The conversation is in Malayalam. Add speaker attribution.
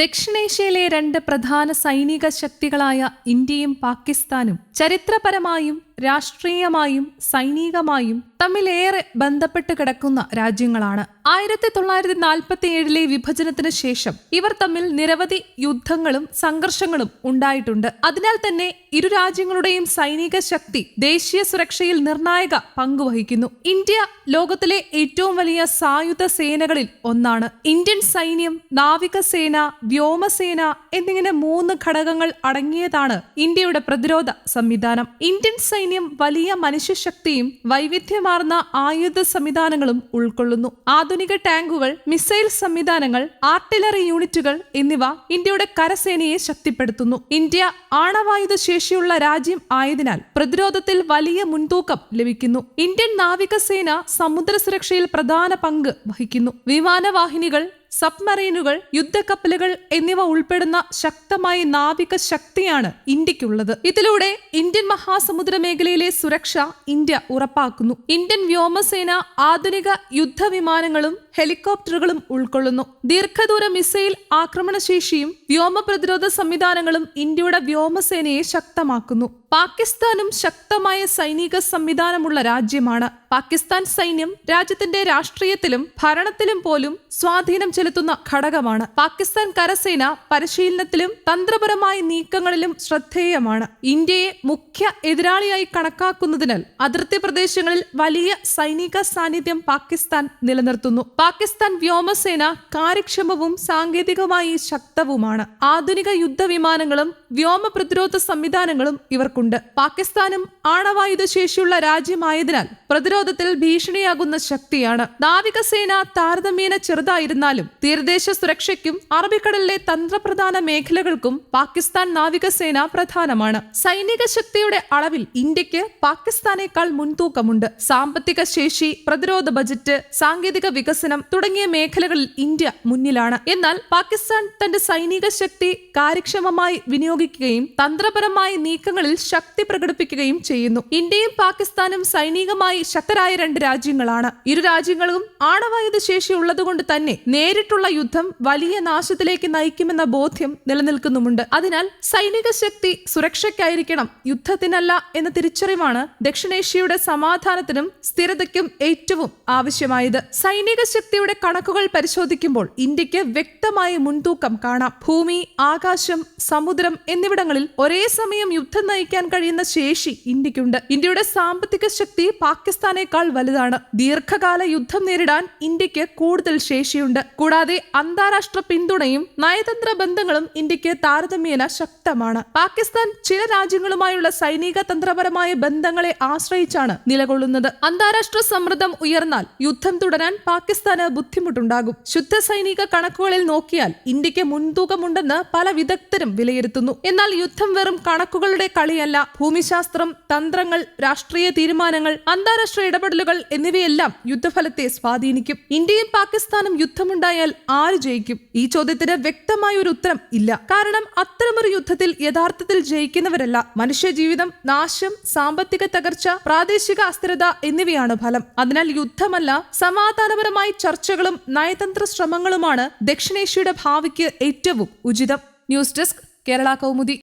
Speaker 1: ദക്ഷിണേഷ്യയിലെ രണ്ട് പ്രധാന സൈനിക ശക്തികളായ ഇന്ത്യയും പാകിസ്ഥാനും ചരിത്രപരമായും രാഷ്ട്രീയമായും സൈനികമായും തമ്മിലേറെ ബന്ധപ്പെട്ട് കിടക്കുന്ന രാജ്യങ്ങളാണ്. 1947 വിഭജനത്തിന് ശേഷം ഇവർ തമ്മിൽ നിരവധി യുദ്ധങ്ങളും സംഘർഷങ്ങളും ഉണ്ടായിട്ടുണ്ട്. അതിനാൽ തന്നെ ഇരു രാജ്യങ്ങളുടെയും സൈനിക ശക്തി ദേശീയ സുരക്ഷയിൽ നിർണായക പങ്കുവഹിക്കുന്നു. ഇന്ത്യ ലോകത്തിലെ ഏറ്റവും വലിയ സായുധ സേനകളിൽ ഒന്നാണ്. ഇന്ത്യൻ സൈന്യം, നാവികസേന, വ്യോമസേന എന്നിങ്ങനെ 3 ഘടകങ്ങൾ അടങ്ങിയതാണ് ഇന്ത്യയുടെ പ്രതിരോധ സംവിധാനം. ഇന്ത്യൻ സൈന്യം വലിയ മനുഷ്യശക്തിയും വൈവിധ്യമാർന്ന ആയുധ സംവിധാനങ്ങളും ഉൾക്കൊള്ളുന്നു. ആധുനിക ടാങ്കുകൾ, മിസൈൽ സംവിധാനങ്ങൾ, ആർട്ടിലറി യൂണിറ്റുകൾ എന്നിവ ഇന്ത്യയുടെ കരസേനയെ ശക്തിപ്പെടുത്തുന്നു. ഇന്ത്യ ആണവായുധ ശേഷിയുള്ള രാജ്യം ആയതിനാൽ പ്രതിരോധത്തിൽ വലിയ മുൻതൂക്കം ലഭിക്കുന്നു. ഇന്ത്യൻ നാവികസേന സമുദ്ര സുരക്ഷയിൽ പ്രധാന പങ്ക് വഹിക്കുന്നു. വിമാനവാഹിനികൾ, സബ്മറീനുകൾ, യുദ്ധക്കപ്പലുകൾ എന്നിവ ഉൾപ്പെടുന്ന ശക്തമായ നാവിക ശക്തിയാണ് ഇന്ത്യക്കുള്ളത്. ഇതിലൂടെ ഇന്ത്യൻ മഹാസമുദ്ര മേഖലയിലെ സുരക്ഷ ഇന്ത്യ ഉറപ്പാക്കുന്നു. ഇന്ത്യൻ വ്യോമസേന ആധുനിക യുദ്ധവിമാനങ്ങളും ഹെലികോപ്റ്ററുകളും ഉൾക്കൊള്ളുന്നു. ദീർഘദൂര മിസൈൽ ആക്രമണശേഷിയും വ്യോമ പ്രതിരോധ സംവിധാനങ്ങളും ഇന്ത്യയുടെ വ്യോമസേനയെ ശക്തമാക്കുന്നു. പാകിസ്ഥാനും ശക്തമായ സൈനിക സംവിധാനമുള്ള രാജ്യമാണ്. പാകിസ്ഥാൻ സൈന്യം രാജ്യത്തിന്റെ രാഷ്ട്രീയത്തിലും ഭരണത്തിലും പോലും സ്വാധീനം ചെലുത്തുന്ന ഘടകമാണ്. പാകിസ്ഥാൻ കരസേന പരിശീലനത്തിലും തന്ത്രപരമായ നീക്കങ്ങളിലും ശ്രദ്ധേയമാണ്. ഇന്ത്യയെ മുഖ്യ എതിരാളിയായി കണക്കാക്കുന്നതിനാൽ അതിർത്തി പ്രദേശങ്ങളിൽ വലിയ സൈനിക സാന്നിധ്യം പാകിസ്ഥാൻ നിലനിർത്തുന്നു. പാകിസ്ഥാൻ വ്യോമസേന കാര്യക്ഷമവും സാങ്കേതികമായി ശക്തവുമാണ്. ആധുനിക യുദ്ധവിമാനങ്ങളും വ്യോമ പ്രതിരോധ സംവിധാനങ്ങളും ഇവർക്കുണ്ട്. പാകിസ്ഥാനും ആണവായുധ ശേഷിയുള്ള രാജ്യമായതിനാൽ പ്രതിരോധത്തിൽ ഭീഷണിയാകുന്ന ശക്തിയാണ്. നാവികസേന താരതമ്യേന ചെറുതായിരുന്നാലും തീരദേശ സുരക്ഷയ്ക്കും അറബിക്കടലിലെ തന്ത്രപ്രധാന മേഖലകൾക്കും പാകിസ്ഥാൻ നാവികസേന പ്രധാനമാണ്. സൈനിക ശക്തിയുടെ അളവിൽ ഇന്ത്യക്ക് പാകിസ്ഥാനേക്കാൾ മുൻതൂക്കമുണ്ട്. സാമ്പത്തിക ശേഷി, പ്രതിരോധ ബജറ്റ്, സാങ്കേതിക വികസനം തുടങ്ങിയ മേഖലകളിൽ ഇന്ത്യ മുന്നിലാണ്. എന്നാൽ പാകിസ്ഥാൻ തന്റെ സൈനിക ശക്തി കാര്യക്ഷമമായി വിനിയോഗിക്കുകയും തന്ത്രപരമായ നീക്കങ്ങളിൽ ശക്തി പ്രകടിപ്പിക്കുകയും ചെയ്യുന്നു. ഇന്ത്യയും പാകിസ്ഥാനും സൈനികമായി ശക്തരായ രണ്ട് രാജ്യങ്ങളാണ്. ഇരു രാജ്യങ്ങളും ആണവായുധ ശേഷി ഉള്ളതുകൊണ്ട് തന്നെ നേരിട്ടുള്ള യുദ്ധം വലിയ നാശത്തിലേക്ക് നയിക്കുമെന്ന ബോധ്യം നിലനിൽക്കുന്നുമുണ്ട്. അതിനാൽ സൈനിക ശക്തി സുരക്ഷയ്ക്കായിരിക്കണം, യുദ്ധത്തിനല്ല എന്ന തിരിച്ചറിവാണ് ദക്ഷിണേഷ്യയുടെ സമാധാനത്തിനും സ്ഥിരതയ്ക്കും ഏറ്റവും ആവശ്യമായത്. സൈനിക ശക്തിയുടെ കണക്കുകൾ പരിശോധിക്കുമ്പോൾ ഇന്ത്യക്ക് വ്യക്തമായ മുൻതൂക്കം കാണാം. ഭൂമി, ആകാശം, സമുദ്രം എന്നിവിടങ്ങളിൽ ഒരേ സമയം യുദ്ധം നയിക്കാൻ കഴിയുന്ന ശേഷി ഇന്ത്യക്കുണ്ട്. ഇന്ത്യയുടെ സാമ്പത്തിക ശക്തി പാകിസ്ഥാനേക്കാൾ വലുതാണ്. ദീർഘകാല യുദ്ധം നേരിടാൻ ഇന്ത്യക്ക് കൂടുതൽ ശേഷിയുണ്ട്. കൂടാതെ അന്താരാഷ്ട്ര പിന്തുണയും നയതന്ത്ര ബന്ധങ്ങളും ഇന്ത്യക്ക് താരതമ്യേന ശക്തമാണ്. പാകിസ്ഥാൻ ചില രാജ്യങ്ങളുമായുള്ള സൈനിക തന്ത്രപരമായ ബന്ധങ്ങളെ ആശ്രയിച്ചാണ് നിലകൊള്ളുന്നത്. അന്താരാഷ്ട്ര സമ്മർദ്ദം ഉയർന്നാൽ യുദ്ധം തുടരാൻ പാകിസ്ഥാന് ബുദ്ധിമുട്ടുണ്ടാകും. ശുദ്ധ സൈനിക കണക്കുകളിൽ നോക്കിയാൽ ഇന്ത്യക്ക് മുൻതൂക്കമുണ്ടെന്ന് പല വിദഗ്ധരും വിലയിരുത്തുന്നു. എന്നാൽ യുദ്ധം വെറും കണക്കുകളുടെ കളിയല്ല. ഭൂമിശാസ്ത്രം, തന്ത്രങ്ങൾ, രാഷ്ട്രീയ തീരുമാനങ്ങൾ, അന്താരാഷ്ട്ര ഇടപെടലുകൾ എന്നിവയെല്ലാം യുദ്ധഫലത്തെ സ്വാധീനിക്കും. ഇന്ത്യയും പാകിസ്ഥാനും യുദ്ധമുണ്ടായാൽ ആര് ജയിക്കും? ഈ ചോദ്യത്തിന് വ്യക്തമായ ഒരു ഉത്തരം ഇല്ല. കാരണം അത്തരമൊരു യുദ്ധത്തിൽ യഥാർത്ഥത്തിൽ ജയിക്കുന്നവരല്ല. മനുഷ്യജീവിതം, നാശം, സാമ്പത്തിക തകർച്ച, പ്രാദേശിക അസ്ഥിരത എന്നിവയാണ് ഫലം. അതിനാൽ യുദ്ധമല്ല, സമാധാനപരമായ ചർച്ചകളും നയതന്ത്ര ശ്രമങ്ങളുമാണ് ദക്ഷിണേഷ്യയുടെ ഭാവിക്ക് ഏറ്റവും ഉചിതം. News desk, Kerala Kaumudi.